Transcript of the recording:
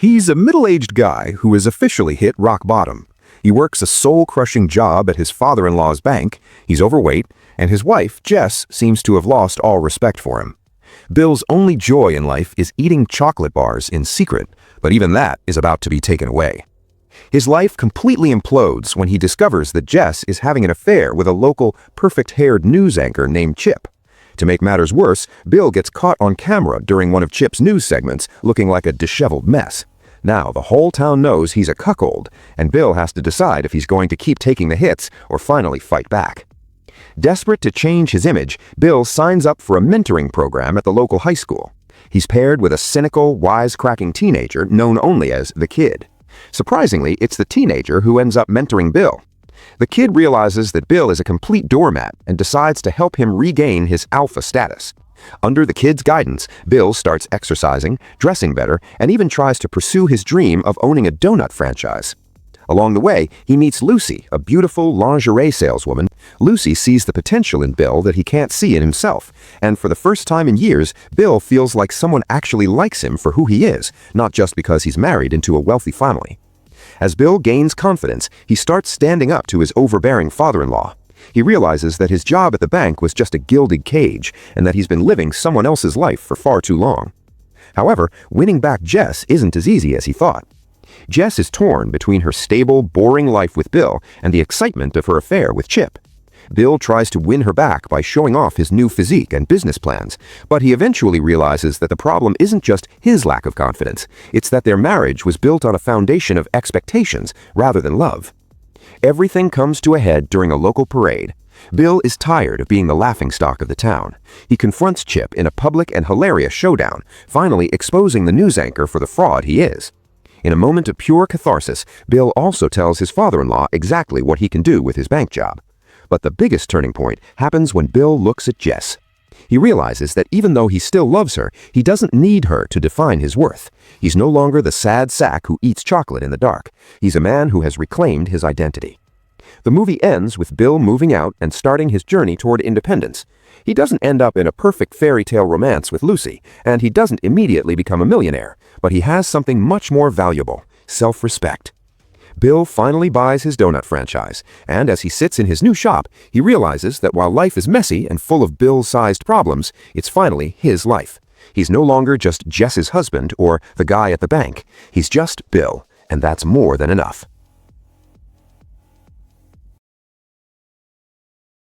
He's a middle-aged guy who has officially hit rock bottom. He works a soul-crushing job at his father-in-law's bank, he's overweight, and his wife, Jess, seems to have lost all respect for him. Bill's only joy in life is eating chocolate bars in secret, but even that is about to be taken away. His life completely implodes when he discovers that Jess is having an affair with a local, perfect-haired news anchor named Chip. To make matters worse, Bill gets caught on camera during one of Chip's news segments looking like a disheveled mess. Now the whole town knows he's a cuckold, and Bill has to decide if he's going to keep taking the hits or finally fight back. Desperate to change his image, Bill signs up for a mentoring program at the local high school. He's paired with a cynical, wisecracking teenager known only as the Kid. Surprisingly, it's the teenager who ends up mentoring Bill. The Kid realizes that Bill is a complete doormat and decides to help him regain his alpha status. Under the Kid's guidance, Bill starts exercising, dressing better, and even tries to pursue his dream of owning a donut franchise. Along the way, he meets Lucy, a beautiful lingerie saleswoman. Lucy sees the potential in Bill that he can't see in himself, and for the first time in years, Bill feels like someone actually likes him for who he is, not just because he's married into a wealthy family. As Bill gains confidence, he starts standing up to his overbearing father-in-law. He realizes that his job at the bank was just a gilded cage, and that he's been living someone else's life for far too long. However, winning back Jess isn't as easy as he thought. Jess is torn between her stable, boring life with Bill and the excitement of her affair with Chip. Bill tries to win her back by showing off his new physique and business plans, but he eventually realizes that the problem isn't just his lack of confidence, it's that their marriage was built on a foundation of expectations rather than love. Everything comes to a head during a local parade. Bill is tired of being the laughingstock of the town. He confronts Chip in a public and hilarious showdown, finally exposing the news anchor for the fraud he is. In a moment of pure catharsis, Bill also tells his father-in-law exactly what he can do with his bank job. But the biggest turning point happens when Bill looks at Jess. He realizes that even though he still loves her, he doesn't need her to define his worth. He's no longer the sad sack who eats chocolate in the dark. He's a man who has reclaimed his identity. The movie ends with Bill moving out and starting his journey toward independence. He doesn't end up in a perfect fairy tale romance with Lucy, and he doesn't immediately become a millionaire, but he has something much more valuable: self-respect. Bill finally buys his donut franchise, and as he sits in his new shop, he realizes that while life is messy and full of Bill-sized problems, it's finally his life. He's no longer just Jess's husband or the guy at the bank. He's just Bill, and that's more than enough.